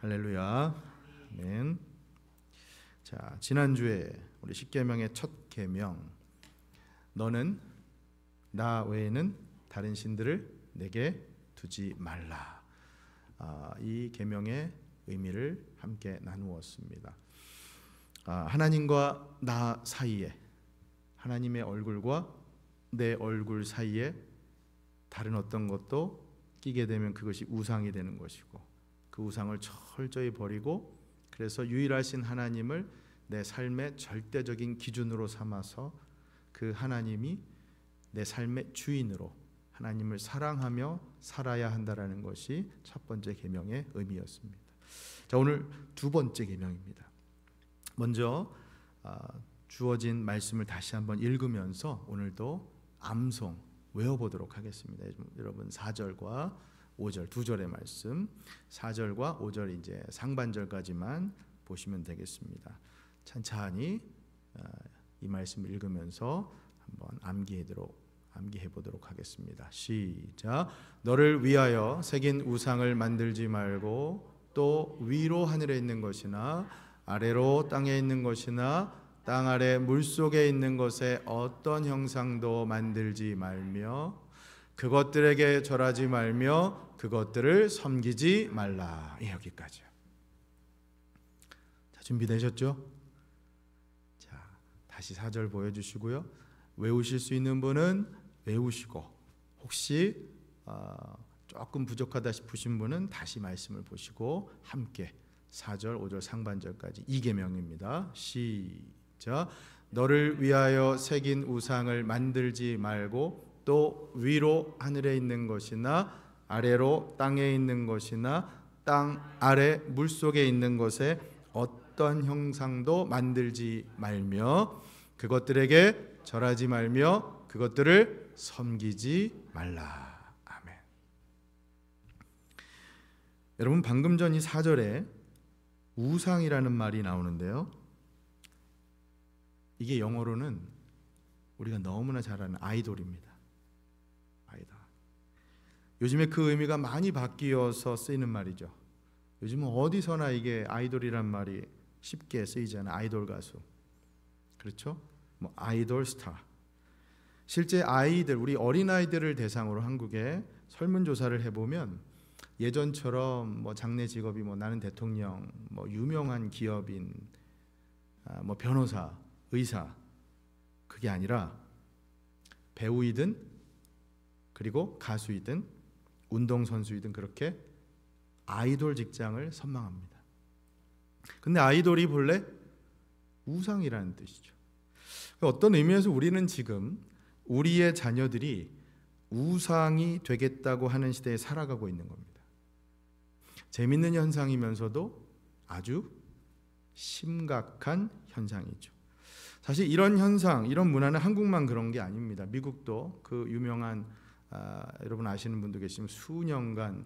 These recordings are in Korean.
할렐루야. 아멘. 자, 지난주에 우리 십계명의 첫 계명, 너는 나 외에는 다른 신들을 내게 두지 말라. 이 계명의 의미를 함께 나누었습니다. 하나님과 나 사이에, 하나님의 얼굴과 내 얼굴 사이에 다른 어떤 것도 끼게 되면 그것이 우상이 되는 것이고, 그 우상을 철저히 버리고, 그래서 유일하신 하나님을 내 삶의 절대적인 기준으로 삼아서 그 하나님이 내 삶의 주인으로 하나님을 사랑하며 살아야 한다라는 것이 첫 번째 계명의 의미였습니다. 자, 오늘 두 번째 계명입니다. 먼저 주어진 말씀을 다시 한번 읽으면서 오늘도 암송 외워보도록 하겠습니다. 여러분 4절과 5절 두 절의 말씀, 4절과 5절 이제 상반절까지만 보시면 되겠습니다. 찬찬히 이 말씀을 읽으면서 한번 암기해 보도록 하겠습니다. 시작. 너를 위하여 새긴 우상을 만들지 말고, 또 위로 하늘에 있는 것이나 아래로 땅에 있는 것이나 땅 아래 물속에 있는 것에 어떤 형상도 만들지 말며, 그것들에게 절하지 말며 그것들을 섬기지 말라. 여기까지요. 자, 준비되셨죠? 자, 다시 4절 보여주시고요. 외우실 수 있는 분은 외우시고, 혹시 조금 부족하다 싶으신 분은 다시 말씀을 보시고 함께 4절, 5절 상반절까지 이 계명입니다. 시작. 너를 위하여 새긴 우상을 만들지 말고, 또 위로 하늘에 있는 것이나 아래로 땅에 있는 것이나 땅 아래 물속에 있는 것에 어떤 형상도 만들지 말며, 그것들에게 절하지 말며 그것들을 섬기지 말라. 아멘. 여러분, 방금 전 이 4절에 우상이라는 말이 나오는데요, 이게 영어로는 우리가 너무나 잘 아는 아이돌입니다. 아이돌. 요즘에 그 의미가 많이 바뀌어서 쓰이는 말이죠. 요즘은 어디서나 이게 아이돌이란 말이 쉽게 쓰이잖아요. 아이돌 가수, 그렇죠? 뭐 아이돌 스타. 실제 아이들, 우리 어린아이들을 대상으로 한국에 설문조사를 해보면 예전처럼 뭐 장래 직업이 뭐 나는 대통령, 뭐 유명한 기업인, 뭐 변호사, 의사, 그게 아니라 배우이든 그리고 가수이든 운동선수이든 그렇게 아이돌 직장을 선망합니다. 근데 아이돌이 본래 우상이라는 뜻이죠. 어떤 의미에서 우리는 지금 우리의 자녀들이 우상이 되겠다고 하는 시대에 살아가고 있는 겁니다. 재밌는 현상이면서도 아주 심각한 현상이죠. 사실 이런 현상, 이런 문화는 한국만 그런 게 아닙니다. 미국도 그 유명한 여러분 아시는 분도 계시면 수년간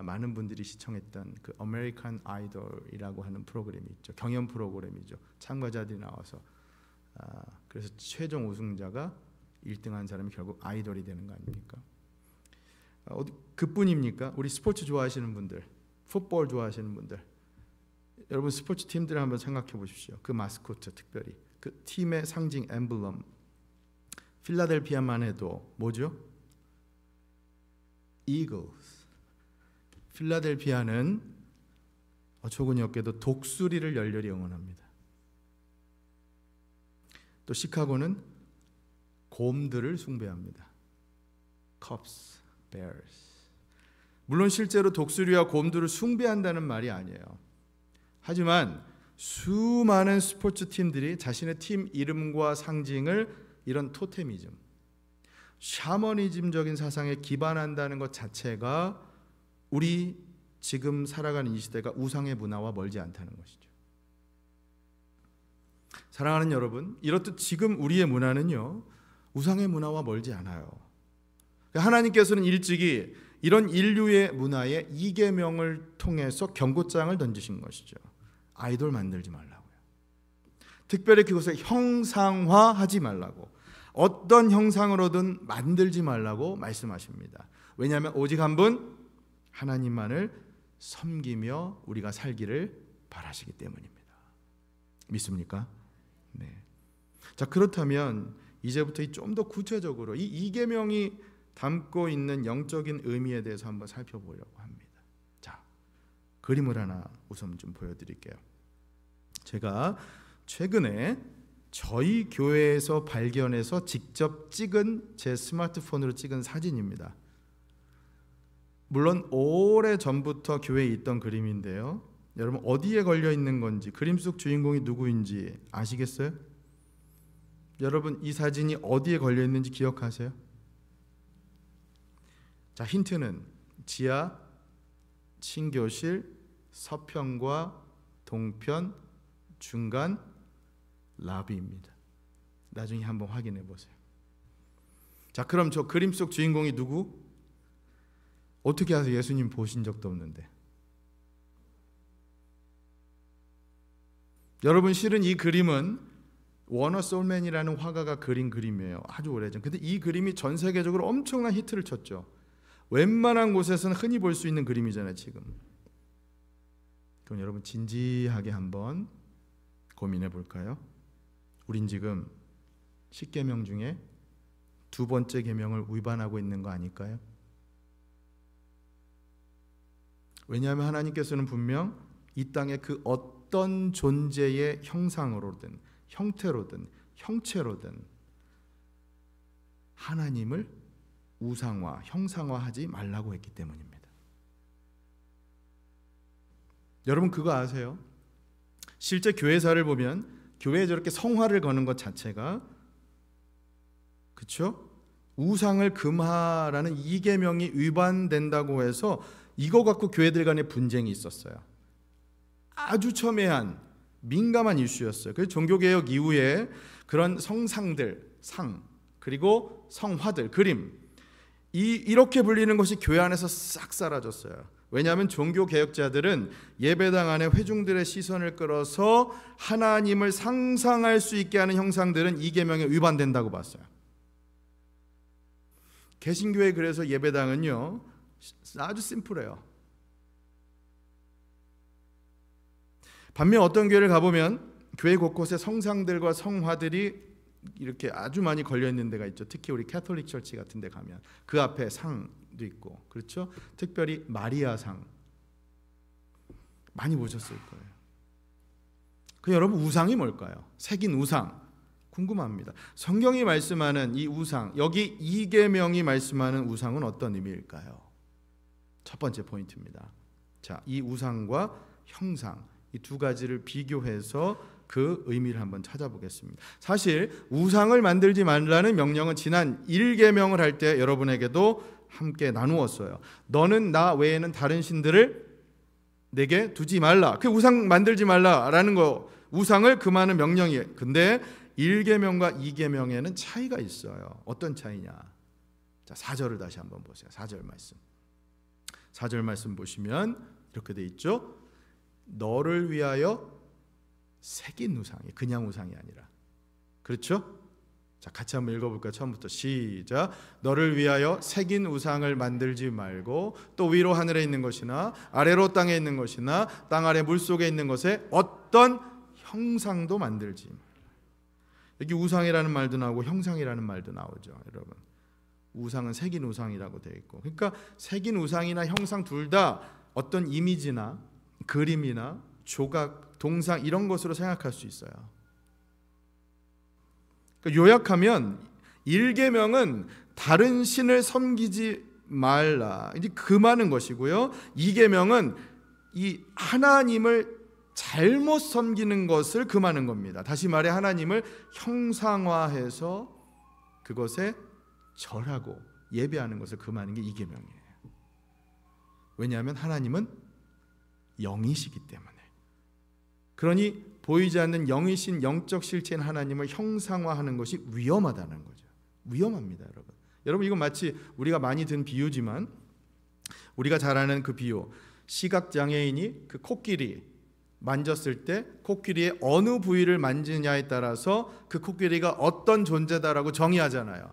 많은 분들이 시청했던 그 아메리칸 아이돌이라고 하는 프로그램이 있죠. 경연 프로그램이죠. 참가자들이 나와서 그래서 최종 우승자가 1등한 사람이 결국 아이돌이 되는 거 아닙니까? 그뿐입니까? 우리 스포츠 좋아하시는 분들, 풋볼 좋아하시는 분들, 여러분 스포츠 팀들을 한번 생각해 보십시오. 그 마스코트, 특별히 그 팀의 상징 엠블럼, 필라델피아만 해도 뭐죠? 이글스. 필라델피아는 어처구니 없게도 독수리를 열렬히 응원합니다. 또 시카고는 곰들을 숭배합니다. 컵스, 베어스. 물론 실제로 독수리와 곰들을 숭배한다는 말이 아니에요. 하지만 수많은 스포츠 팀들이 자신의 팀 이름과 상징을 이런 토테미즘, 샤머니즘적인 사상에 기반한다는 것 자체가 우리 지금 살아가는 이 시대가 우상의 문화와 멀지 않다는 것이죠. 사랑하는 여러분, 이렇듯 지금 우리의 문화는요, 우상의 문화와 멀지 않아요. 하나님께서는 일찍이 이런 인류의 문화에 이 계명을 통해서 경고장을 던지신 것이죠. 아이돌 만들지 말라고요. 특별히 그것을 형상화하지 말라고, 어떤 형상으로든 만들지 말라고 말씀하십니다. 왜냐하면 오직 한 분 하나님만을 섬기며 우리가 살기를 바라시기 때문입니다. 믿습니까? 네. 자, 그렇다면 이제부터 좀 더 구체적으로 이 계명이 담고 있는 영적인 의미에 대해서 한번 살펴보려고 합니다. 자, 그림을 하나 우선 좀 보여드릴게요. 제가 최근에 저희 교회에서 발견해서 직접 찍은 제 스마트폰으로 찍은 사진입니다. 물론 오래 전부터 교회에 있던 그림인데요. 여러분 어디에 걸려 있는 건지, 그림 속 주인공이 누구인지 아시겠어요? 여러분 이 사진이 어디에 걸려 있는지 기억하세요? 자, 힌트는 지하, 친교실, 서편과 동편, 중간, 라비입니다. 나중에 한번 확인해 보세요. 자, 그럼 저 그림 속 주인공이 누구? 어떻게 아세요? 예수님 보신 적도 없는데. 여러분 실은 이 그림은 워너 솔맨이라는 화가가 그린 그림이에요. 아주 오래전. 근데 이 그림이 전 세계적으로 엄청난 히트를 쳤죠. 웬만한 곳에서는 흔히 볼 수 있는 그림이잖아요, 지금. 그럼 여러분 진지하게 한번 고민해 볼까요? 우린 지금 10계명 중에 두 번째 계명을 위반하고 있는 거 아닐까요? 왜냐하면 하나님께서는 분명 이 땅에 그 어떤 존재의 형상으로든 형태로든 형체로든 하나님을 우상화, 형상화하지 말라고 했기 때문입니다. 여러분 그거 아세요? 실제 교회사를 보면 교회에 저렇게 성화를 거는 것 자체가, 그렇죠? 우상을 금하라는 이 계명이 위반된다고 해서 이거 갖고 교회들 간에 분쟁이 있었어요. 아주 첨예한 민감한 이슈였어요. 그래서 종교개혁 이후에 그런 성상들, 상, 그리고 성화들, 그림, 이렇게 불리는 것이 교회 안에서 싹 사라졌어요. 왜냐하면 종교개혁자들은 예배당 안에 회중들의 시선을 끌어서 하나님을 상상할 수 있게 하는 형상들은 이 계명에 위반된다고 봤어요. 개신교회 그래서 예배당은요 아주 심플해요. 반면 어떤 교회를 가보면 교회 곳곳에 성상들과 성화들이 이렇게 아주 많이 걸려 있는 데가 있죠. 특히 우리 캐톨릭 처치 같은 데 가면 그 앞에 상도 있고, 그렇죠? 특별히 마리아 상 많이 보셨을 거예요. 그 여러분 우상이 뭘까요? 새긴 우상 궁금합니다. 성경이 말씀하는 이 우상, 여기 이 계명이 말씀하는 우상은 어떤 의미일까요? 첫 번째 포인트입니다. 자, 이 우상과 형상 이 두 가지를 비교해서 그 의미를 한번 찾아보겠습니다. 사실 우상을 만들지 말라는 명령은 지난 1계명을 할 때 여러분에게도 함께 나누었어요. 너는 나 외에는 다른 신들을 내게 두지 말라. 그 우상 만들지 말라라는 거, 우상을 금하는 명령이에요. 근데 1계명과 2계명에는 차이가 있어요. 어떤 차이냐? 자, 4절을 다시 한번 보세요. 4절 말씀. 4절 말씀 보시면 이렇게 돼 있죠. 너를 위하여 새긴 우상이, 그냥 우상이 아니라, 그렇죠? 자, 같이 한번 읽어볼까요? 처음부터 시작. 너를 위하여 새긴 우상을 만들지 말고 또 위로 하늘에 있는 것이나 아래로 땅에 있는 것이나 땅 아래 물속에 있는 것에 어떤 형상도 만들지 말라. 여기 우상이라는 말도 나오고 형상이라는 말도 나오죠. 여러분 우상은 새긴 우상이라고 되어 있고, 그러니까 새긴 우상이나 형상 둘 다 어떤 이미지나 그림이나 조각, 동상 이런 것으로 생각할 수 있어요. 그러니까 요약하면 1계명은 다른 신을 섬기지 말라, 이제 금하는 것이고요. 2계명은 이 하나님을 잘못 섬기는 것을 금하는 겁니다. 다시 말해 하나님을 형상화해서 그것에 절하고 예배하는 것을 금하는 게 2계명이에요. 왜냐하면 하나님은 영이시기 때문에. 그러니 보이지 않는 영이신 영적 실체인 하나님을 형상화하는 것이 위험하다는 거죠. 위험합니다, 여러분. 여러분 이건 마치 우리가 많이 든 비유지만 우리가 잘 아는 그 비유, 시각장애인이 그 코끼리 만졌을 때 코끼리의 어느 부위를 만지냐에 따라서 그 코끼리가 어떤 존재다라고 정의하잖아요.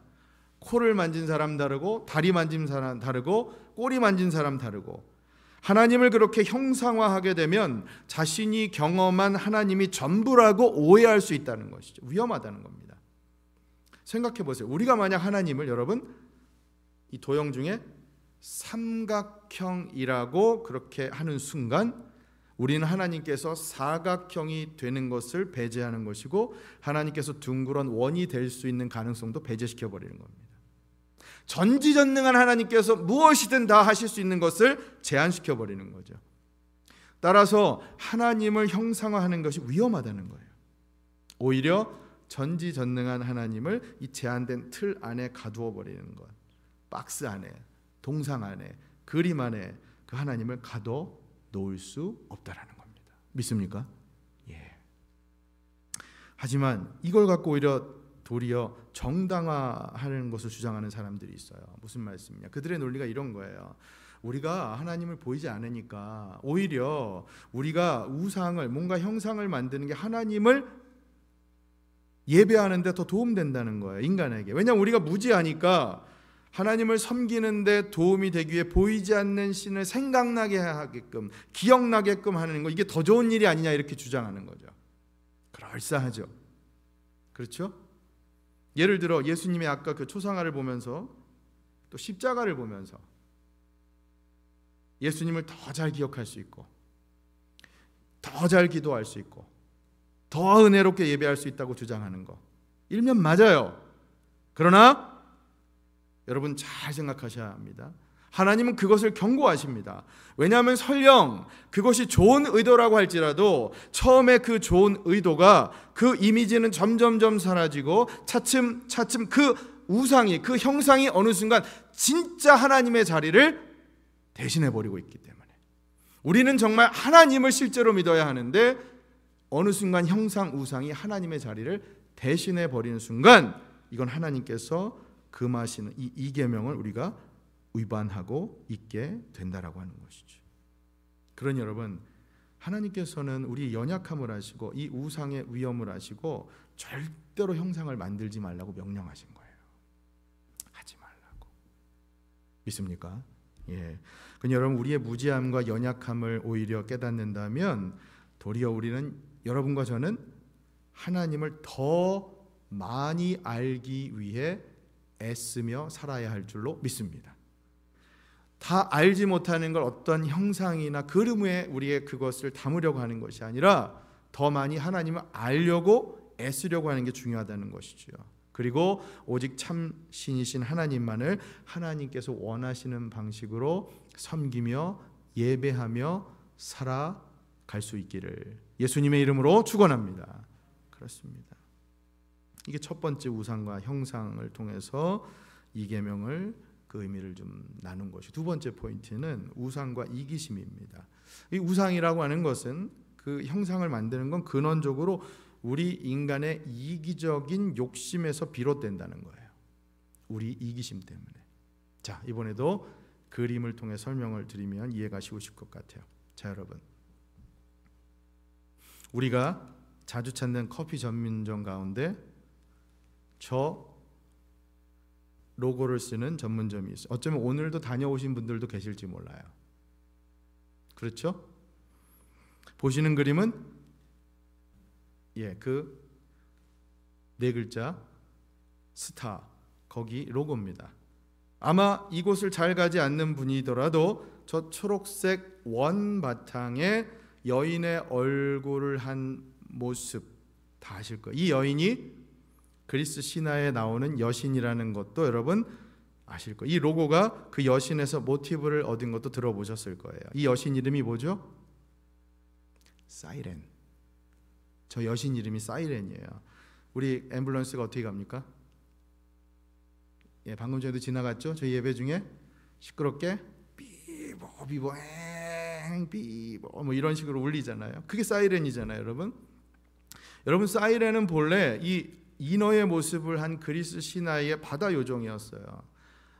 코를 만진 사람 다르고, 다리 만진 사람 다르고, 꼬리 만진 사람 다르고. 하나님을 그렇게 형상화하게 되면 자신이 경험한 하나님이 전부라고 오해할 수 있다는 것이죠. 위험하다는 겁니다. 생각해 보세요. 우리가 만약 하나님을, 여러분, 이 도형 중에 삼각형이라고 그렇게 하는 순간 우리는 하나님께서 사각형이 되는 것을 배제하는 것이고, 하나님께서 둥그런 원이 될 수 있는 가능성도 배제시켜 버리는 겁니다. 전지전능한 하나님께서 무엇이든 다 하실 수 있는 것을 제한시켜 버리는 거죠. 따라서 하나님을 형상화하는 것이 위험하다는 거예요. 오히려 전지전능한 하나님을 이 제한된 틀 안에 가두어 버리는 것, 박스 안에, 동상 안에, 그림 안에 그 하나님을 가둬 놓을 수 없다라는 겁니다. 믿습니까? 예. 하지만 이걸 갖고 오히려 도리어 정당화하는 것을 주장하는 사람들이 있어요. 무슨 말씀이냐? 그들의 논리가 이런 거예요. 우리가 하나님을 보이지 않으니까 오히려 우리가 우상을, 뭔가 형상을 만드는 게 하나님을 예배하는 데 더 도움된다는 거예요, 인간에게. 왜냐하면 우리가 무지하니까 하나님을 섬기는 데 도움이 되기 위해 보이지 않는 신을 생각나게 하게끔, 기억나게끔 하는 거, 이게 더 좋은 일이 아니냐, 이렇게 주장하는 거죠. 그럴싸하죠. 그렇죠? 예를 들어 예수님의 아까 그 초상화를 보면서, 또 십자가를 보면서 예수님을 더 잘 기억할 수 있고, 더 잘 기도할 수 있고, 더 은혜롭게 예배할 수 있다고 주장하는 거, 일면 맞아요. 그러나 여러분 잘 생각하셔야 합니다. 하나님은 그것을 경고하십니다. 왜냐하면 설령 그것이 좋은 의도라고 할지라도 처음에 그 좋은 의도가, 그 이미지는 점점점 사라지고 차츰 그 우상이, 그 형상이 어느 순간 진짜 하나님의 자리를 대신해버리고 있기 때문에 우리는 정말 하나님을 실제로 믿어야 하는데, 어느 순간 형상, 우상이 하나님의 자리를 대신해버리는 순간 이건 하나님께서 금하시는 이 계명을 우리가 위반하고 있게 된다라고 하는 것이죠. 그러니 여러분, 하나님께서는 우리 연약함을 아시고 이 우상의 위험을 아시고 절대로 형상을 만들지 말라고 명령하신 거예요. 하지 말라고. 믿습니까? 예. 그러니 여러분, 우리의 무지함과 연약함을 오히려 깨닫는다면 도리어 우리는, 여러분과 저는 하나님을 더 많이 알기 위해 애쓰며 살아야 할 줄로 믿습니다. 다 알지 못하는 걸 어떤 형상이나 그림 위에 우리의 그것을 담으려고 하는 것이 아니라 더 많이 하나님을 알려고 애쓰려고 하는 게 중요하다는 것이죠. 그리고 오직 참 신이신 하나님만을 하나님께서 원하시는 방식으로 섬기며 예배하며 살아갈 수 있기를 예수님의 이름으로 축원합니다. 그렇습니다. 이게 첫 번째, 우상과 형상을 통해서 이 계명을, 그 의미를 좀 나눈 것이. 두 번째 포인트는 우상과 이기심입니다. 이 우상이라고 하는 것은, 그 형상을 만드는 건 근원적으로 우리 인간의 이기적인 욕심에서 비롯된다는 거예요. 우리 이기심 때문에. 자, 이번에도 그림을 통해 설명을 드리면 이해가 쉬우실 것 같아요. 자, 여러분, 우리가 자주 찾는 커피 전문점 가운데 저 로고를 쓰는 전문점이 있어요. 어쩌면 오늘도 다녀오신 분들도 계실지 몰라요. 그렇죠? 보시는 그림은 그 네 글자 스타, 거기 로고입니다. 아마 이곳을 잘 가지 않는 분이더라도 저 초록색 원 바탕에 여인의 얼굴을 한 모습 다 아실 거예요. 이 여인이 그리스 신화에 나오는 여신이라는 것도 여러분 아실 거예요. 이 로고가 그 여신에서 모티브를 얻은 것도 들어보셨을 거예요. 이 여신 이름이 뭐죠? 사이렌. 저 여신 이름이 사이렌이에요. 우리 앰뷸런스가 어떻게 갑니까? 예, 방금 전에도 지나갔죠? 저희 예배 중에 시끄럽게 비보 비보 엥 비보 뭐 이런 식으로 울리잖아요. 그게 사이렌이잖아요, 여러분. 여러분, 사이렌은 본래 이 인어의 모습을 한 그리스 신화의 바다 요정이었어요.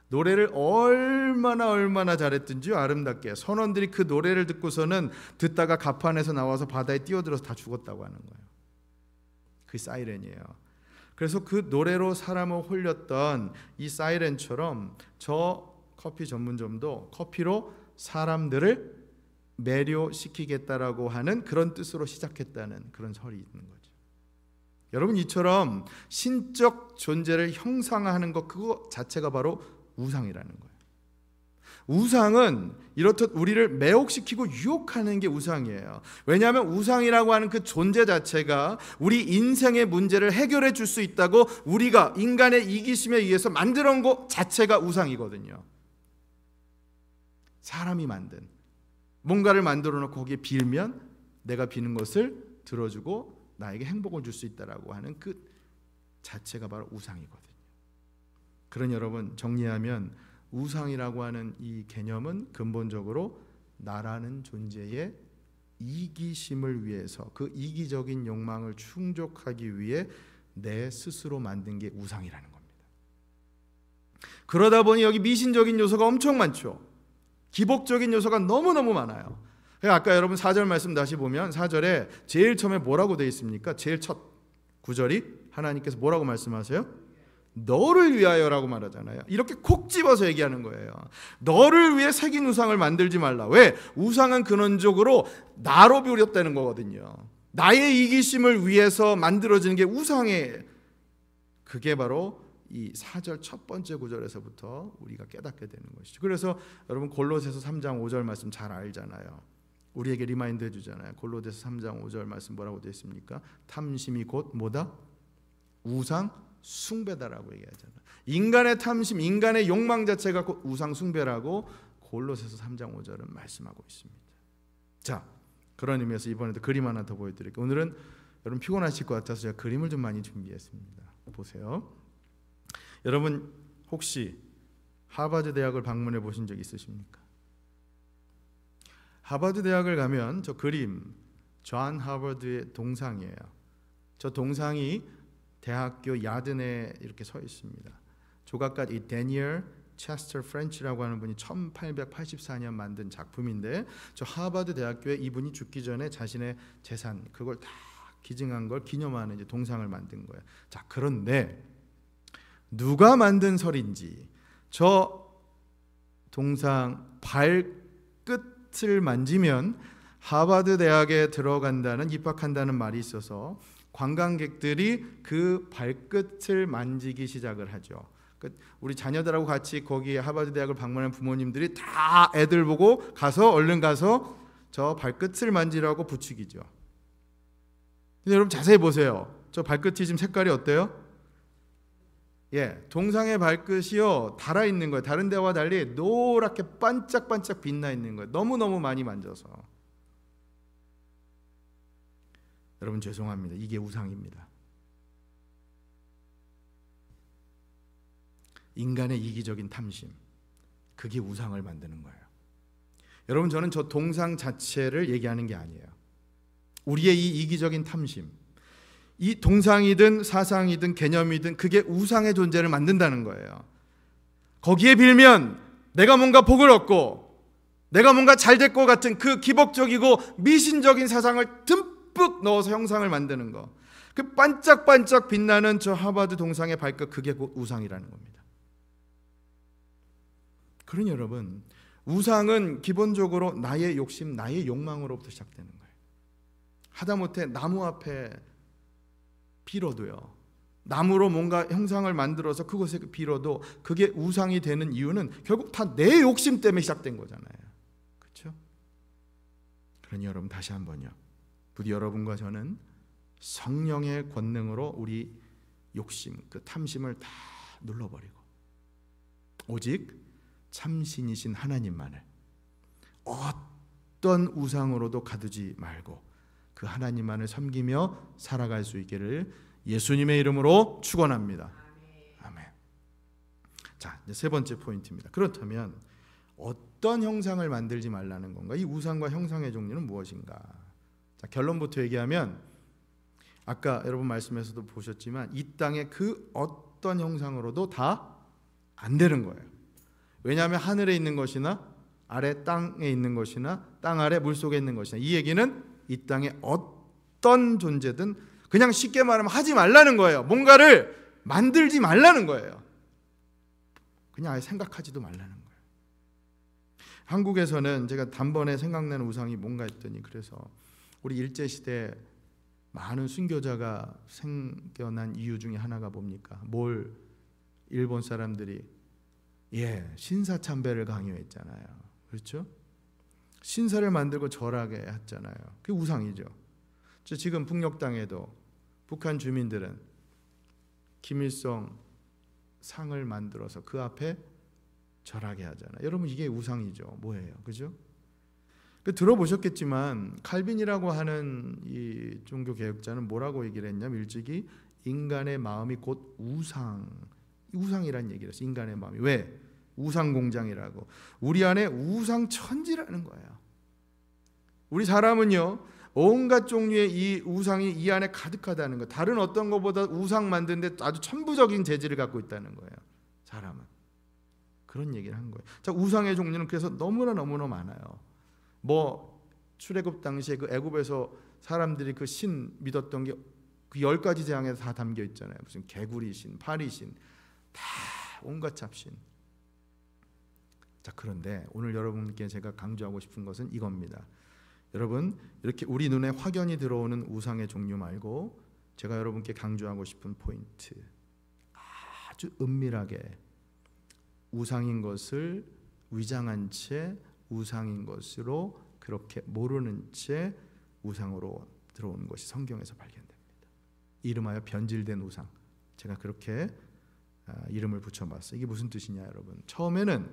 노래를 얼마나 잘했든지요, 아름답게. 선원들이 그 노래를 듣고서는 듣다가 가판에서 나와서 바다에 뛰어들어서 다 죽었다고 하는 거예요. 그 사이렌이에요. 그래서 그 노래로 사람을 홀렸던 이 사이렌처럼 저 커피 전문점도 커피로 사람들을 매료시키겠다라고 하는 그런 뜻으로 시작했다는 그런 설이 있는 거죠. 여러분, 이처럼 신적 존재를 형상화하는 것, 그거 자체가 바로 우상이라는 거예요. 우상은 이렇듯 우리를 매혹시키고 유혹하는 게 우상이에요. 왜냐하면 우상이라고 하는 그 존재 자체가 우리 인생의 문제를 해결해 줄 수 있다고 우리가 인간의 이기심에 의해서 만들어 온 것 자체가 우상이거든요. 사람이 만든 뭔가를 만들어 놓고 거기에 빌면 내가 비는 것을 들어주고 나에게 행복을 줄 수 있다라고 하는 그 자체가 바로 우상이거든요. 그러니 여러분, 정리하면 우상이라고 하는 이 개념은 근본적으로 나라는 존재의 이기심을 위해서, 그 이기적인 욕망을 충족하기 위해 내 스스로 만든 게 우상이라는 겁니다. 그러다 보니 여기 미신적인 요소가 엄청 많죠. 기복적인 요소가 너무너무 많아요. 아까 여러분 4절 말씀 다시 보면 4절에 제일 처음에 뭐라고 되어 있습니까? 제일 첫 구절이 하나님께서 뭐라고 말씀하세요? 너를 위하여라고 말하잖아요. 이렇게 콕 집어서 얘기하는 거예요. 너를 위해 새긴 우상을 만들지 말라. 왜? 우상은 근원적으로 나로 비롯되는 거거든요. 나의 이기심을 위해서 만들어지는 게 우상의, 그게 바로 이 4절 첫 번째 구절에서부터 우리가 깨닫게 되는 것이죠. 그래서 여러분 골로새서 3장 5절 말씀 잘 알잖아요. 우리에게 리마인드 해주잖아요. 골로새서 3장 5절 말씀 뭐라고 되어 있습니까? 탐심이 곧 뭐다? 우상 숭배다라고 얘기하잖아요. 인간의 탐심, 인간의 욕망 자체가 곧 우상 숭배라고 골로새서 3장 5절은 말씀하고 있습니다. 자, 그런 의미에서 이번에도 그림 하나 더 보여드릴게요. 오늘은 여러분 피곤하실 것 같아서 제가 그림을 좀 많이 준비했습니다. 보세요. 여러분 혹시 하버드 대학을 방문해 보신 적 있으십니까? 하버드 대학을 가면 저 그림 존 하버드의 동상이에요. 저 동상이 대학교 야든에 이렇게 서 있습니다. 조각가 이 데니얼 체스터 프렌치라고 하는 분이 1884년 만든 작품인데, 저 하버드 대학교에 이분이 죽기 전에 자신의 재산 그걸 다 기증한 걸 기념하는 이제 동상을 만든 거예요. 자, 그런데 누가 만든 설인지 저 동상 발끝을 만지면 하버드 대학에 들어간다는, 입학한다는 말이 있어서 관광객들이 그 발끝을 만지기 시작을 하죠. 우리 자녀들하고 같이 거기 하버드 대학을 방문한 부모님들이 다 애들 보고 가서 얼른 가서 저 발끝을 만지라고 부추기죠. 근데 여러분 자세히 보세요. 저 발끝이 지금 색깔이 어때요? 예, 동상의 발끝이요 달아 있는 거예요. 다른 데와 달리 노랗게 반짝반짝 빛나 있는 거예요. 너무너무 많이 만져서. 여러분 죄송합니다. 이게 우상입니다. 인간의 이기적인 탐심, 그게 우상을 만드는 거예요. 여러분, 저는 저 동상 자체를 얘기하는 게 아니에요. 우리의 이 이기적인 탐심, 이 동상이든 사상이든 개념이든 그게 우상의 존재를 만든다는 거예요. 거기에 빌면 내가 뭔가 복을 얻고 내가 뭔가 잘 될 것 같은 그 기복적이고 미신적인 사상을 듬뿍 넣어서 형상을 만드는 거, 그 반짝반짝 빛나는 저 하버드 동상의 발끝, 그게 곧 우상이라는 겁니다. 그러니 여러분, 우상은 기본적으로 나의 욕심, 나의 욕망으로부터 시작되는 거예요. 하다못해 나무 앞에 빌어도요, 나무로 뭔가 형상을 만들어서 그것에 빌어도 그게 우상이 되는 이유는 결국 다 내 욕심 때문에 시작된 거잖아요. 그렇죠? 그러니 여러분 다시 한번요, 부디 여러분과 저는 성령의 권능으로 우리 욕심, 그 탐심을 다 눌러버리고 오직 참신이신 하나님만을 어떤 우상으로도 가두지 말고 그 하나님만을 섬기며 살아갈 수 있기를 예수님의 이름으로 축원합니다. 아멘. 자, 이제 세 번째 포인트입니다. 그렇다면 어떤 형상을 만들지 말라는 건가? 이 우상과 형상의 종류는 무엇인가? 자, 결론부터 얘기하면 아까 여러분 말씀에서도 보셨지만 이 땅의 그 어떤 형상으로도 다 안 되는 거예요. 왜냐하면 하늘에 있는 것이나 아래 땅에 있는 것이나 땅 아래 물속에 있는 것이나, 이 얘기는 이 땅의 어떤 존재든 그냥 쉽게 말하면 하지 말라는 거예요. 뭔가를 만들지 말라는 거예요. 그냥 아예 생각하지도 말라는 거예요. 한국에서는 제가 단번에 생각나는 우상이 뭔가 했더니, 그래서 우리 일제시대 많은 순교자가 생겨난 이유 중에 하나가 뭡니까? 뭘 일본 사람들이 신사참배를 강요했잖아요. 그렇죠? 신사를 만들고 절하게 했잖아요. 그게 우상이죠. 지금 북녘 땅에도 북한 주민들은 김일성 상을 만들어서 그 앞에 절하게 하잖아요. 여러분, 이게 우상이죠. 뭐예요? 그죠? 들어보셨겠지만 칼빈이라고 하는 이 종교 개혁자는 뭐라고 얘기를 했냐면, 일찍이 인간의 마음이 곧 우상이란 얘기를 했어요. 인간의 마음이. 왜? 우상 공장이라고. 우리 안에 우상 천지라는 거예요. 우리 사람은요, 온갖 종류의 이 우상이 이 안에 가득하다는 거. 다른 어떤 것보다 우상 만드는데 아주 천부적인 재질을 갖고 있다는 거예요. 사람은. 그런 얘기를 한 거예요. 자, 우상의 종류는 그래서 너무나 많아요. 출애굽 당시에 그 애굽에서 사람들이 그 신 믿었던 게 그 10가지 재앙에 다 담겨 있잖아요. 무슨 개구리 신, 파리 신, 다 온갖 잡신. 자, 그런데 오늘 여러분께 제가 강조하고 싶은 것은 이겁니다. 여러분, 이렇게 우리 눈에 확연히 들어오는 우상의 종류 말고 제가 여러분께 강조하고 싶은 포인트, 아주 은밀하게 우상인 것을 위장한 채 우상인 것으로 그렇게 모르는 채 우상으로 들어오는 것이 성경에서 발견됩니다. 이름하여 변질된 우상. 제가 그렇게 이름을 붙여봤어요. 이게 무슨 뜻이냐, 여러분? 처음에는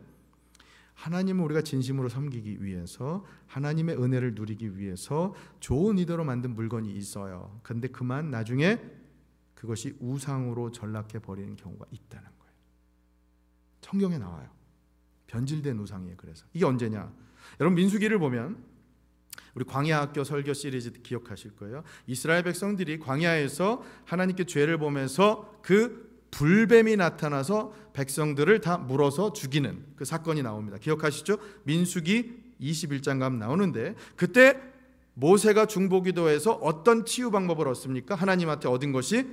하나님을 우리가 진심으로 섬기기 위해서, 하나님의 은혜를 누리기 위해서 좋은 의도로 만든 물건이 있어요. 그런데 그만 나중에 그것이 우상으로 전락해 버리는 경우가 있다는 거예요. 성경에 나와요. 변질된 우상이에요. 그래서 이게 언제냐? 여러분, 민수기를 보면 우리 광야학교 설교 시리즈 기억하실 거예요. 이스라엘 백성들이 광야에서 하나님께 죄를 범해서 그 불뱀이 나타나서 백성들을 다 물어서 죽이는 그 사건이 나옵니다. 기억하시죠? 민수기 21장 가면 나오는데, 그때 모세가 중보기도에서 어떤 치유 방법을 얻습니까? 하나님한테 얻은 것이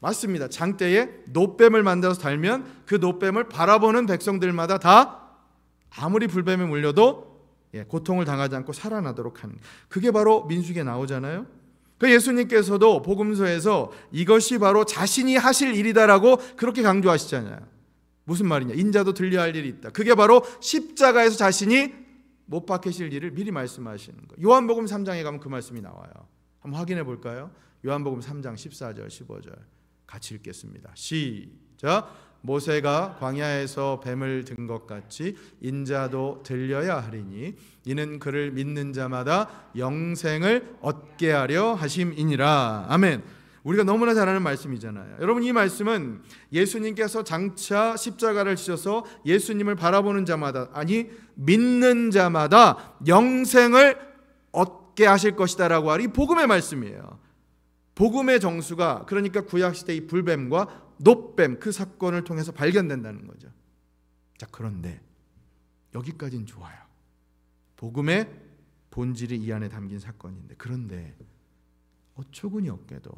맞습니다. 장대에 놋뱀을 만들어서 달면 그 놋뱀을 바라보는 백성들마다 다 아무리 불뱀에 물려도 고통을 당하지 않고 살아나도록 하는, 그게 바로 민수기에 나오잖아요. 그 예수님께서도 복음서에서 이것이 바로 자신이 하실 일이다라고 그렇게 강조하시잖아요. 무슨 말이냐? 인자도 들려야 할 일이 있다. 그게 바로 십자가에서 자신이 못 박히실 일을 미리 말씀하시는 거예요. 요한복음 3장에 가면 그 말씀이 나와요. 한번 확인해 볼까요? 요한복음 3장 14절 15절 같이 읽겠습니다. 시작. 모세가 광야에서 뱀을 든 것 같이 인자도 들려야 하리니 이는 그를 믿는 자마다 영생을 얻게 하려 하심이니라. 아멘. 우리가 너무나 잘 아는 말씀이잖아요. 여러분, 이 말씀은 예수님께서 장차 십자가를 지셔서 예수님을 바라보는 자마다, 아니 믿는 자마다 영생을 얻게 하실 것이다 라고 하는 이 복음의 말씀이에요. 복음의 정수가 그러니까 구약시대 이 불뱀과 놋뱀 그 사건을 통해서 발견된다는 거죠. 자, 그런데 여기까지는 좋아요. 복음의 본질이 이 안에 담긴 사건인데, 그런데 어처구니 없게도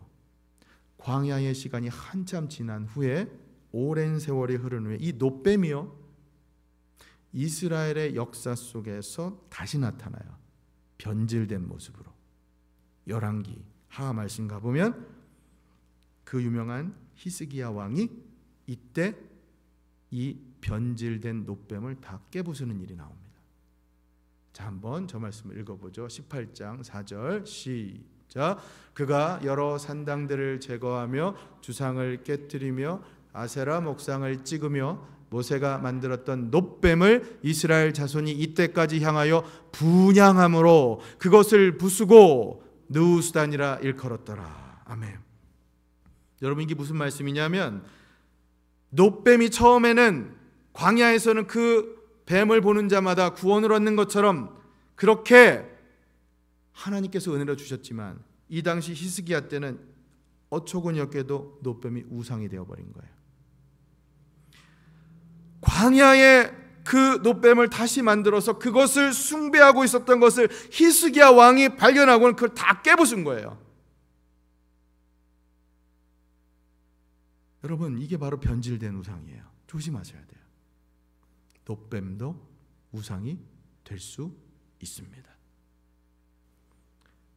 광야의 시간이 한참 지난 후에, 오랜 세월이 흐른 후에 이 놋뱀이요, 이스라엘의 역사 속에서 다시 나타나요. 변질된 모습으로. 열왕기 하하 말씀 가보면 그 유명한 히스기야 왕이 이때 이 변질된 놋뱀을 다 깨부수는 일이 나옵니다. 자, 한번 저 말씀을 읽어보죠. 18장 4절 시작. 그가 여러 산당들을 제거하며 주상을 깨뜨리며 아세라 목상을 찍으며 모세가 만들었던 놋뱀을 이스라엘 자손이 이때까지 향하여 분향함으로 그것을 부수고 느우수단이라 일컬었더라. 아멘. 여러분, 이게 무슨 말씀이냐면, 놋뱀이 처음에는 광야에서는 그 뱀을 보는 자마다 구원을 얻는 것처럼 그렇게 하나님께서 은혜를 주셨지만, 이 당시 히스기야 때는 어처구니 없게도 놋뱀이 우상이 되어버린 거예요. 광야에 그 놋뱀을 다시 만들어서 그것을 숭배하고 있었던 것을 히스기야 왕이 발견하고는 그걸 다 깨부순 거예요. 여러분, 이게 바로 변질된 우상이에요. 조심하셔야 돼요. 놋뱀도 우상이 될 수 있습니다.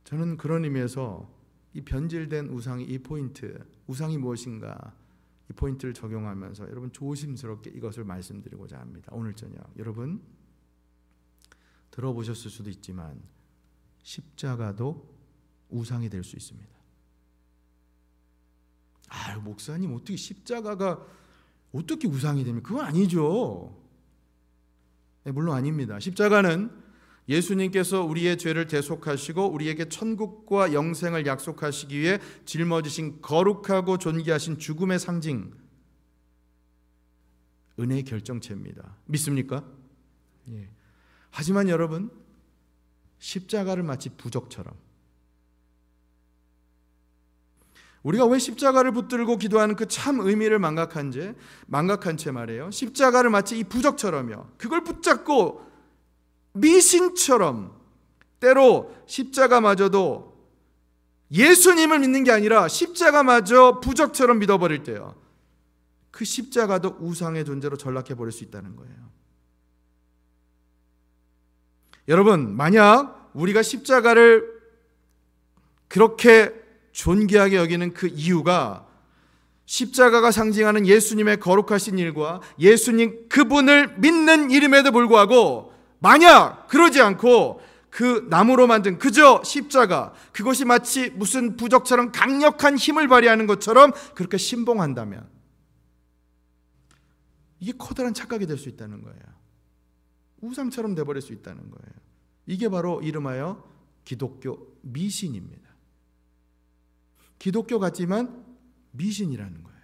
저는 그런 의미에서 이 변질된 우상의 이 포인트, 우상이 무엇인가 이 포인트를 적용하면서 여러분 조심스럽게 이것을 말씀드리고자 합니다. 오늘 저녁 여러분 들어보셨을 수도 있지만 십자가도 우상이 될 수 있습니다. 목사님 어떻게 십자가가 어떻게 우상이 됩니까? 그건 아니죠. 물론 아닙니다. 십자가는 예수님께서 우리의 죄를 대속하시고 우리에게 천국과 영생을 약속하시기 위해 짊어지신 거룩하고 존귀하신 죽음의 상징, 은혜의 결정체입니다. 믿습니까? 예. 하지만 여러분, 십자가를 마치 부적처럼, 우리가 왜 십자가를 붙들고 기도하는 그 참 의미를 망각한 채 말이에요. 십자가를 마치 이 부적처럼요, 그걸 붙잡고 미신처럼, 때로 십자가마저도 예수님을 믿는 게 아니라 십자가마저 부적처럼 믿어버릴 때요, 그 십자가도 우상의 존재로 전락해버릴 수 있다는 거예요. 여러분, 만약 우리가 십자가를 그렇게 존귀하게 여기는 그 이유가 십자가가 상징하는 예수님의 거룩하신 일과 예수님 그분을 믿는 일임에도 불구하고, 만약 그러지 않고 그 나무로 만든 그저 십자가, 그것이 마치 무슨 부적처럼 강력한 힘을 발휘하는 것처럼 그렇게 신봉한다면 이게 커다란 착각이 될 수 있다는 거예요. 우상처럼 돼버릴 수 있다는 거예요. 이게 바로 이름하여 기독교 미신입니다. 기독교 같지만 미신이라는 거예요.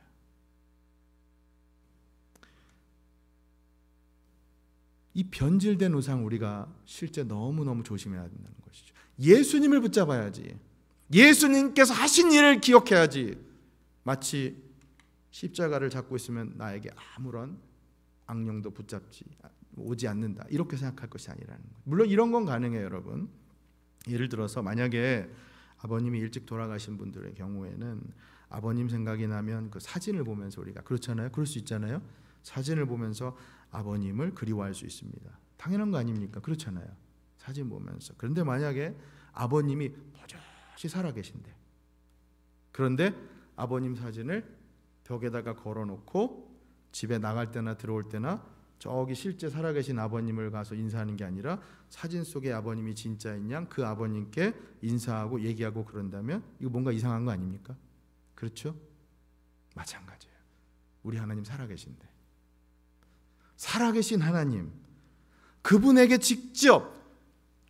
이 변질된 우상 우리가 실제 너무너무 조심해야 된다는 것이죠. 예수님을 붙잡아야지, 예수님께서 하신 일을 기억해야지, 마치 십자가를 잡고 있으면 나에게 아무런 악령도 오지 않는다, 이렇게 생각할 것이 아니라는 거예요. 물론 이런 건 가능해요. 여러분, 예를 들어서 만약에 아버님이 일찍 돌아가신 분들의 경우에는 아버님 생각이 나면 그 사진을 보면서, 우리가 그렇잖아요, 그럴 수 있잖아요. 사진을 보면서 아버님을 그리워할 수 있습니다. 당연한 거 아닙니까? 그렇잖아요, 사진 보면서. 그런데 만약에 아버님이 버젓이 살아계신데, 그런데 아버님 사진을 벽에다가 걸어놓고 집에 나갈 때나 들어올 때나 저기 실제 살아계신 아버님을 가서 인사하는 게 아니라 사진 속의 아버님이 진짜인 양 그 아버님께 인사하고 얘기하고 그런다면 이거 뭔가 이상한 거 아닙니까? 그렇죠? 마찬가지예요. 우리 하나님 살아계신데, 살아계신 하나님, 그분에게 직접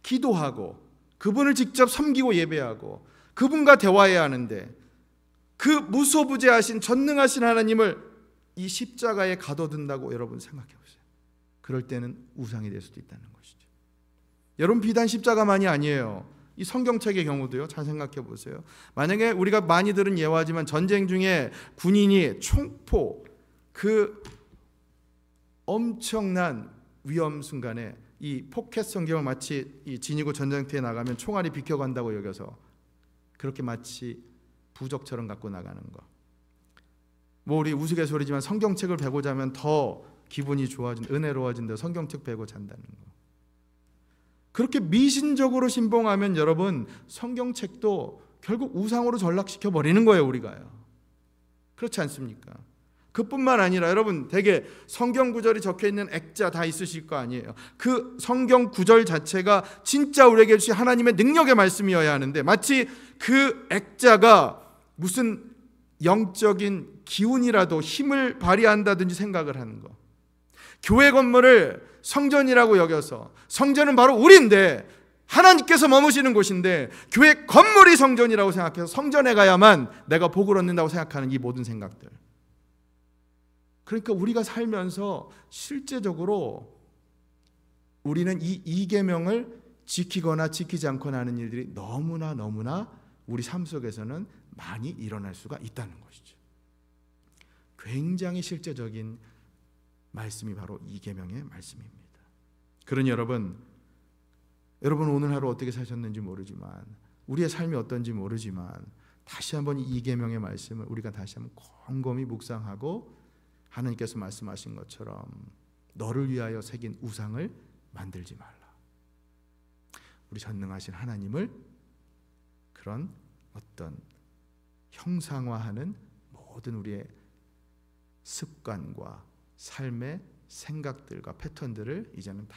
기도하고 그분을 직접 섬기고 예배하고 그분과 대화해야 하는데, 그 무소부재하신 전능하신 하나님을 이 십자가에 가둬둔다고 여러분 생각해 보세요. 그럴 때는 우상이 될 수도 있다는 것이죠. 여러분, 비단 십자가만이 아니에요. 이 성경책의 경우도요, 잘 생각해 보세요. 만약에 우리가 많이 들은 예화지만 전쟁 중에 군인이 총포, 그 엄청난 위험 순간에 이 포켓 성경을 마치 이 지니고 전쟁터에 나가면 총알이 비켜간다고 여겨서 그렇게 마치 부적처럼 갖고 나가는 거. 우리 우스갯소리지만 성경책을 베고 자면 더 기분이 은혜로워진다, 성경책 베고 잔다는 거. 그렇게 미신적으로 신봉하면 여러분, 성경책도 결국 우상으로 전락시켜 버리는 거예요, 우리가요. 그렇지 않습니까? 그뿐만 아니라 여러분, 대개 성경 구절이 적혀 있는 액자 다 있으실 거 아니에요. 그 성경 구절 자체가 진짜 우리에게 주신 하나님의 능력의 말씀이어야 하는데, 마치 그 액자가 무슨 영적인 기운이라도 힘을 발휘한다든지 생각을 하는 거. 교회 건물을 성전이라고 여겨서, 성전은 바로 우리인데, 하나님께서 머무시는 곳인데 교회 건물이 성전이라고 생각해서 성전에 가야만 내가 복을 얻는다고 생각하는 이 모든 생각들. 그러니까 우리가 살면서 실제적으로 우리는 이 이계명을 지키거나 지키지 않거나 하는 일들이 너무나 우리 삶 속에서는 많이 일어날 수가 있다는 것이죠. 굉장히 실제적인 말씀이 바로 이계명의 말씀입니다. 그러니 여러분 오늘 하루 어떻게 사셨는지 모르지만, 우리의 삶이 어떤지 모르지만, 다시 한번 이 계명의 말씀을 우리가 다시 한번 곰곰이 묵상하고 하나님께서 말씀하신 것처럼 너를 위하여 새긴 우상을 만들지 말라. 우리 전능하신 하나님을 그런 어떤 형상화하는 모든 우리의 습관과 삶의 생각들과 패턴들을 이제는 다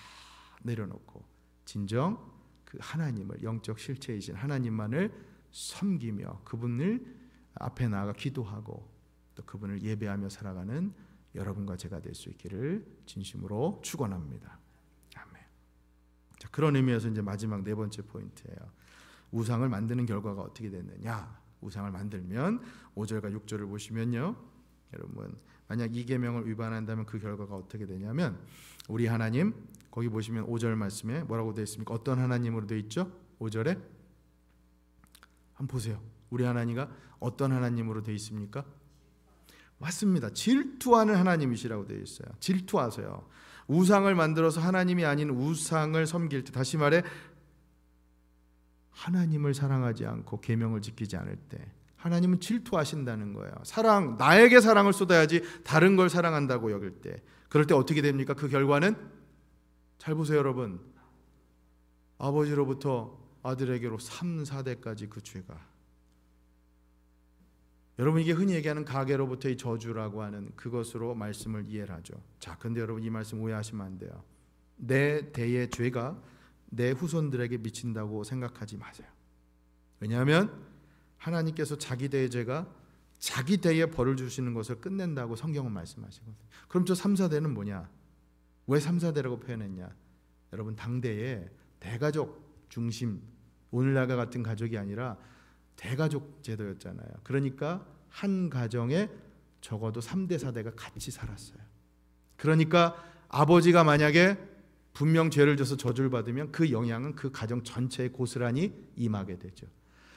내려놓고 진정 그 하나님을, 영적 실체이신 하나님만을 섬기며 그분을 앞에 나아가 기도하고 또 그분을 예배하며 살아가는 여러분과 제가 될 수 있기를 진심으로 축원합니다. 아멘. 자, 그런 의미에서 이제 마지막 네 번째 포인트예요. 우상을 만드는 결과가 어떻게 됐느냐? 우상을 만들면 5절과 6절을 보시면요, 여러분 만약 이 계명을 위반한다면 그 결과가 어떻게 되냐면, 우리 하나님, 거기 보시면 5절 말씀에 뭐라고 되어 있습니까? 어떤 하나님으로 되어 있죠? 5절에 한번 보세요. 우리 하나님가 어떤 하나님으로 되어 있습니까? 맞습니다. 질투하는 하나님이시라고 되어 있어요. 질투하세요. 우상을 만들어서 하나님이 아닌 우상을 섬길 때, 다시 말해 하나님을 사랑하지 않고 계명을 지키지 않을 때 하나님은 질투하신다는 거예요. 사랑, 나에게 사랑을 쏟아야지 다른 걸 사랑한다고 여길 때, 그럴 때 어떻게 됩니까? 그 결과는 잘 보세요 여러분. 아버지로부터 아들에게로 3, 4대까지 그 죄가, 여러분 이게 흔히 얘기하는 가계로부터의 저주라고 하는 그것으로 말씀을 이해를 하죠. 자, 근데 여러분 이 말씀 오해하시면 안 돼요. 내 대의 죄가 내 후손들에게 미친다고 생각하지 마세요. 왜냐하면 하나님께서 자기 대의 죄가 자기 대에 벌을 주시는 것을 끝낸다고 성경은 말씀하시거든요. 그럼 저 3, 4대는 뭐냐? 왜 3, 4대라고 표현했냐? 여러분 당대에 대가족 중심, 오늘날과 같은 가족이 아니라 대가족 제도였잖아요. 그러니까 한 가정에 적어도 3대 4대가 같이 살았어요. 그러니까 아버지가 만약에 분명 죄를 져서 저주를 받으면 그 영향은 그 가정 전체에 고스란히 임하게 되죠.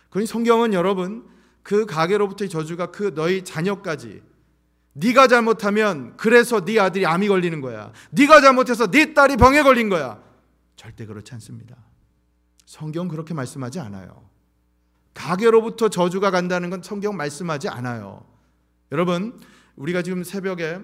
그러니 성경은 여러분 그 가계로부터의 저주가 그 너희 자녀까지, 네가 잘못하면 그래서 네 아들이 암이 걸리는 거야, 네가 잘못해서 네 딸이 병에 걸린 거야, 절대 그렇지 않습니다. 성경은 그렇게 말씀하지 않아요. 가계로부터 저주가 간다는 건 성경 말씀하지 않아요. 여러분 우리가 지금 새벽에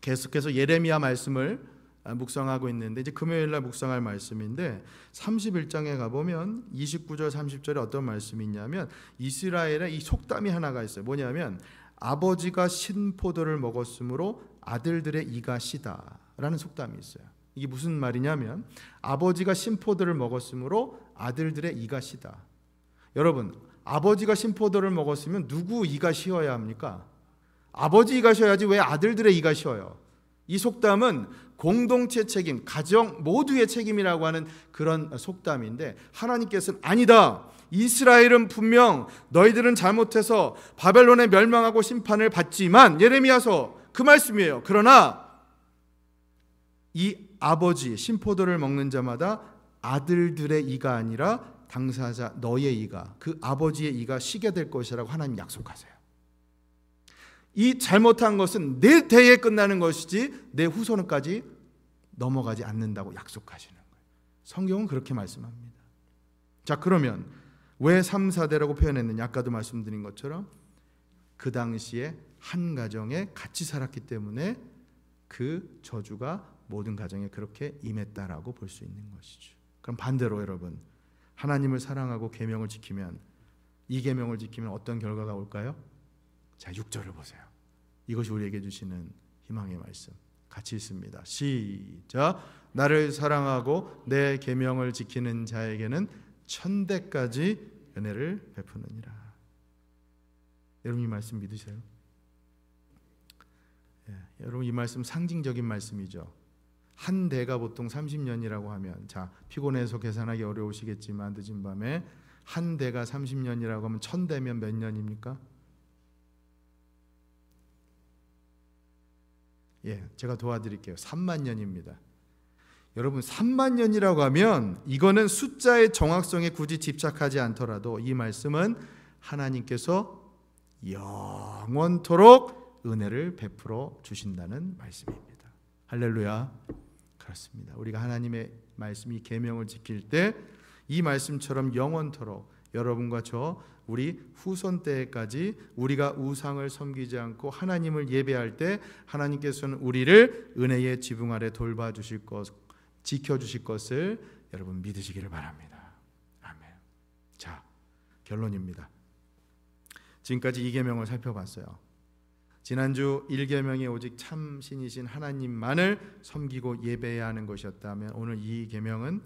계속해서 예레미야 말씀을 묵상하고 있는데, 이제 금요일날 묵상할 말씀인데 31장에 가보면 29절 30절에 어떤 말씀이 있냐면, 이스라엘에 이 속담이 하나가 있어요. 뭐냐면 아버지가 신포도를 먹었으므로 아들들의 이가 시다 라는 속담이 있어요. 이게 무슨 말이냐면 아버지가 신포도를 먹었으므로 아들들의 이가 시다. 여러분 아버지가 신포도를 먹었으면 누구 이가 쉬어야 합니까? 아버지 이가 쉬어야지 왜 아들들의 이가 쉬어요? 이 속담은 공동체 책임, 가정 모두의 책임이라고 하는 그런 속담인데, 하나님께서는 아니다, 이스라엘은 분명 너희들은 잘못해서 바벨론에 멸망하고 심판을 받지만, 예레미야서 그 말씀이에요. 그러나 이 아버지 신포도를 먹는 자마다 아들들의 이가 아니라 당사자 너의 이가, 그 아버지의 이가 쉬게 될 것이라고 하나님 약속하세요. 이 잘못한 것은 내 대에 끝나는 것이지 내 후손까지 넘어가지 않는다고 약속하시는 거예요. 성경은 그렇게 말씀합니다. 자, 그러면 왜 3, 4대라고 표현했느냐? 아까도 말씀드린 것처럼 그 당시에 한 가정에 같이 살았기 때문에 그 저주가 모든 가정에 그렇게 임했다라고 볼 수 있는 것이죠. 그럼 반대로 여러분, 하나님을 사랑하고 계명을 지키면, 이 계명을 지키면 어떤 결과가 올까요? 자, 6절을 보세요. 이것이 우리에게 주시는 희망의 말씀. 같이 읽습니다. 시작. 나를 사랑하고 내 계명을 지키는 자에게는 1000대까지 은혜를 베푸느니라. 여러분 이 말씀 믿으세요? 여러분 이 말씀 상징적인 말씀이죠. 한 대가 보통 30년이라고 하면, 자 피곤해서 계산하기 어려우시겠지만 늦은 밤에 한 대가 30년이라고 하면 1000대면 몇 년입니까? 제가 도와드릴게요. 3만 년입니다. 여러분 3만 년이라고 하면 이거는 숫자의 정확성에 굳이 집착하지 않더라도 이 말씀은 하나님께서 영원토록 은혜를 베풀어 주신다는 말씀입니다. 할렐루야. 그렇습니다. 우리가 하나님의 말씀이 계명을 지킬 때 이 말씀처럼 영원토록 여러분과 저 우리 후손 때까지 우리가 우상을 섬기지 않고 하나님을 예배할 때 하나님께서는 우리를 은혜의 지붕 아래 돌봐주실 것 지켜주실 것을 여러분 믿으시기를 바랍니다. 아멘. 자, 결론입니다. 지금까지 2계명을 살펴봤어요. 지난주 1계명이 오직 참 신이신 하나님만을 섬기고 예배해야 하는 것이었다면 오늘 2계명은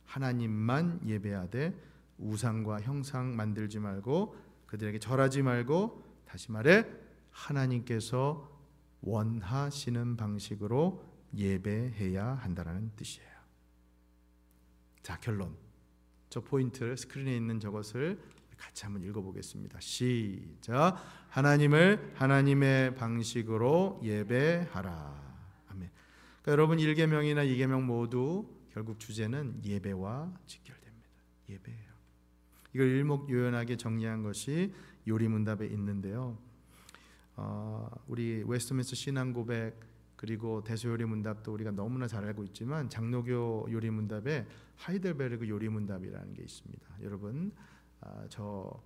하나님만 예배하되 우상과 형상 만들지 말고 그들에게 절하지 말고, 다시 말해 하나님께서 원하시는 방식으로 예배해야 한다는 뜻이에요. 자, 결론. 저 포인트를 스크린에 있는 저것을 같이 한번 읽어보겠습니다. 시작. 하나님을 하나님의 방식으로 예배하라. 아멘. 그러니까 여러분 1계명이나 2계명 모두 결국 주제는 예배와 직결됩니다. 예배예요. 이걸 일목요연하게 정리한 것이 요리문답에 있는데요. 우리 웨스트민스터 신앙고백 그리고 대소요리문답도 우리가 너무나 잘 알고 있지만 장로교 요리문답에 하이델베르그 요리문답이라는 게 있습니다. 여러분 저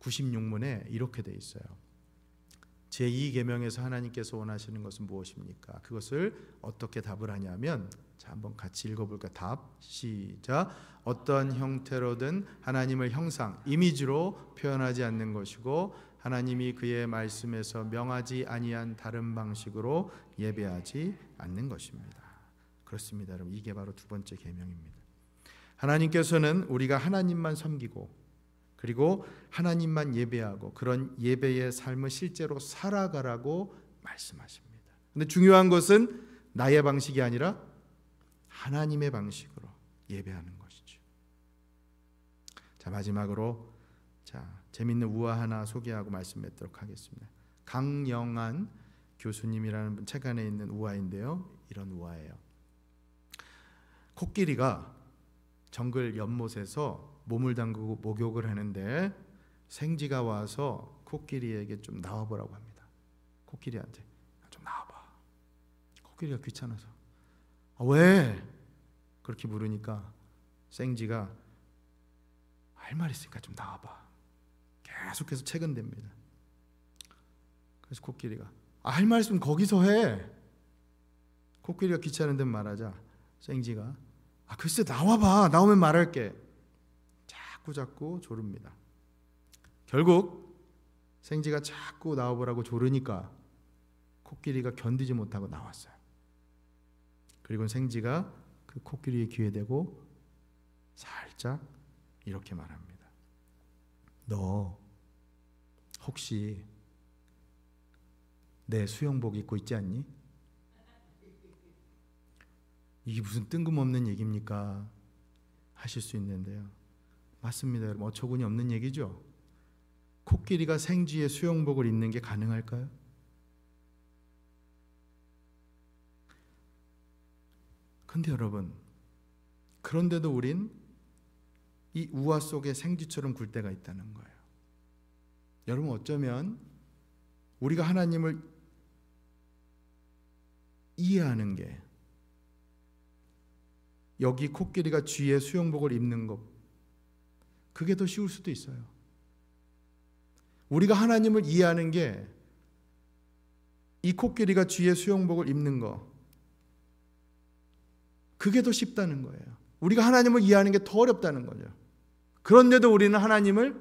96문에 이렇게 돼 있어요. 제2계명에서 하나님께서 원하시는 것은 무엇입니까? 그것을 어떻게 답을 하냐면, 자, 한번 같이 읽어볼까? 답 시작. 어떤 형태로든 하나님을 형상, 이미지로 표현하지 않는 것이고 하나님이 그의 말씀에서 명하지 아니한 다른 방식으로 예배하지 않는 것입니다. 그렇습니다, 여러분. 이게 바로 두 번째 계명입니다. 하나님께서는 우리가 하나님만 섬기고 그리고 하나님만 예배하고 그런 예배의 삶을 실제로 살아가라고 말씀하십니다. 근데 중요한 것은 나의 방식이 아니라 하나님의 방식으로 예배하는 것이죠. 자, 마지막으로 재밌는 우화 하나 소개하고 말씀 맺도록 하겠습니다. 강영한 교수님이라는 책 안에 있는 우화인데요. 이런 우화예요. 코끼리가 정글 연못에서 몸을 담그고 목욕을 하는데 생쥐가 와서 코끼리에게 좀 나와보라고 합니다. 코끼리한테 좀 나와봐. 코끼리가 귀찮아서 왜? 그렇게 물으니까 생쥐가 할 말 있으니까 좀 나와봐. 계속해서 채근댑니다. 그래서 코끼리가 할 말 있으면 거기서 해. 코끼리가 귀찮은 듯 말하자 생쥐가 글쎄 나와봐. 나오면 말할게. 자꾸 조릅니다. 결국 생쥐가 자꾸 나와보라고 조르니까 코끼리가 견디지 못하고 나왔어요. 그리고 생쥐가 그 코끼리의 귀에 대고 살짝 이렇게 말합니다. 너 혹시 내 수영복 입고 있지 않니? 이게 무슨 뜬금없는 얘기입니까? 하실 수 있는데요. 맞습니다, 여러분. 어처구니 없는 얘기죠. 코끼리가 생쥐의 수영복을 입는 게 가능할까요? 근데 여러분, 그런데도 우린 이 우화 속에 생쥐처럼 굴 때가 있다는 거예요. 여러분, 어쩌면 우리가 하나님을 이해하는 게 여기 코끼리가 쥐의 수영복을 입는 것, 그게 더 쉬울 수도 있어요. 우리가 하나님을 이해하는 게 이 코끼리가 쥐의 수영복을 입는 거, 그게 더 쉽다는 거예요. 우리가 하나님을 이해하는 게 더 어렵다는 거죠. 그런데도 우리는 하나님을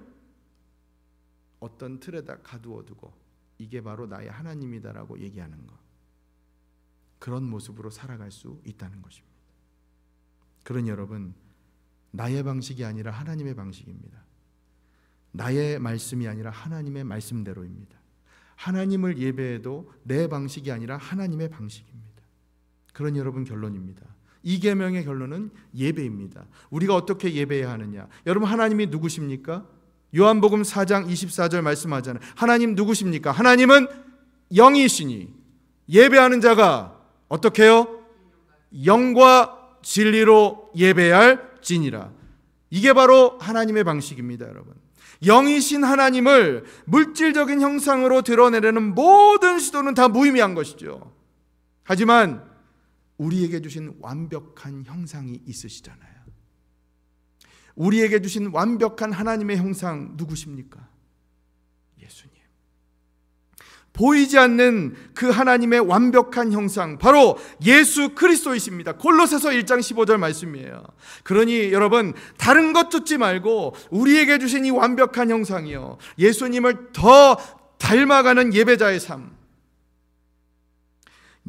어떤 틀에다 가두어두고 이게 바로 나의 하나님이다라고 얘기하는 것, 그런 모습으로 살아갈 수 있다는 것입니다. 그러니 여러분, 나의 방식이 아니라 하나님의 방식입니다. 나의 말씀이 아니라 하나님의 말씀대로입니다. 하나님을 예배해도 내 방식이 아니라 하나님의 방식입니다. 그러니 여러분, 결론입니다. 이 계명의 결론은 예배입니다. 우리가 어떻게 예배해야 하느냐? 여러분, 하나님이 누구십니까? 요한복음 4장 24절 말씀하잖아요. 하나님 누구십니까? 하나님은 영이시니 예배하는 자가 어떻게 해요? 영과 진리로 예배할지니라. 이게 바로 하나님의 방식입니다, 여러분. 영이신 하나님을 물질적인 형상으로 드러내려는 모든 시도는 다 무의미한 것이죠. 하지만 우리에게 주신 완벽한 형상이 있으시잖아요. 우리에게 주신 완벽한 하나님의 형상 누구십니까? 예수님. 보이지 않는 그 하나님의 완벽한 형상, 바로 예수 그리스도이십니다. 골로새서 1장 15절 말씀이에요. 그러니 여러분, 다른 것 쫓지 말고 우리에게 주신 이 완벽한 형상이요, 예수님을 더 닮아가는 예배자의 삶,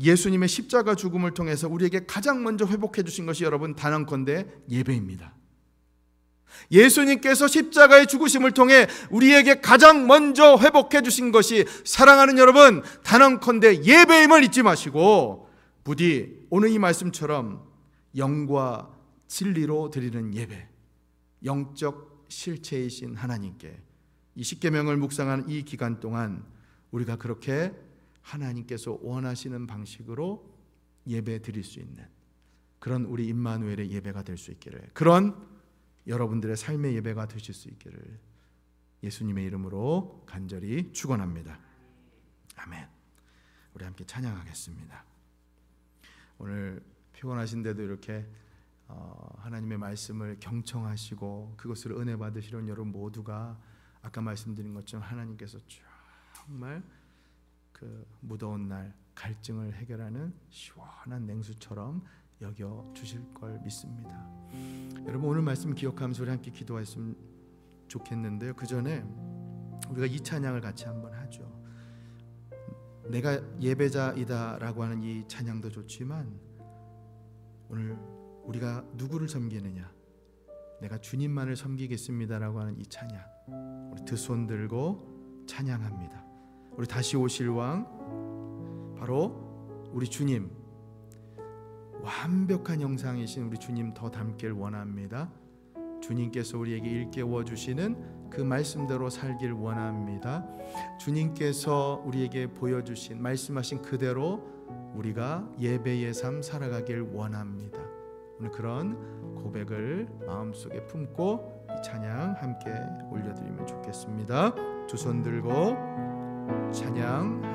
예수님의 십자가 죽음을 통해서 우리에게 가장 먼저 회복해 주신 것이 여러분 단언컨대 예배입니다. 예수님께서 십자가의 죽으심을 통해 우리에게 가장 먼저 회복해 주신 것이, 사랑하는 여러분, 단언컨대 예배임을 잊지 마시고 부디 오늘 이 말씀처럼 영과 진리로 드리는 예배, 영적 실체이신 하나님께 이 십계명을 묵상하는 이 기간 동안 우리가 그렇게 하나님께서 원하시는 방식으로 예배 드릴 수 있는 그런 우리 임마누엘의 예배가 될 수 있기를, 그런 여러분들의 삶의 예배가 되실 수 있기를 예수님의 이름으로 간절히 축원합니다. 아멘. 우리 함께 찬양하겠습니다. 오늘 피곤하신데도 이렇게 하나님의 말씀을 경청하시고 그것을 은혜 받으시는 여러분 모두가 아까 말씀드린 것처럼 하나님께서 정말 그 무더운 날 갈증을 해결하는 시원한 냉수처럼 여겨 주실 걸 믿습니다. 여러분, 오늘 말씀 기억하면서 우리 함께 기도했으면 좋겠는데요, 그 전에 우리가 이 찬양을 같이 한번 하죠. 내가 예배자이다 라고 하는 이 찬양도 좋지만 오늘 우리가 누구를 섬기느냐, 내가 주님만을 섬기겠습니다 라고 하는 이 찬양, 우리 두 손 들고 찬양합니다. 우리 다시 오실 왕, 바로 우리 주님, 완벽한 형상이신 우리 주님 더 닮길 원합니다. 주님께서 우리에게 일깨워 주시는 그 말씀대로 살길 원합니다. 주님께서 우리에게 보여주신, 말씀하신 그대로 우리가 예배의 삶 살아가길 원합니다. 오늘 그런 고백을 마음속에 품고 이 찬양 함께 올려드리면 좋겠습니다. 두 손 들고 찬양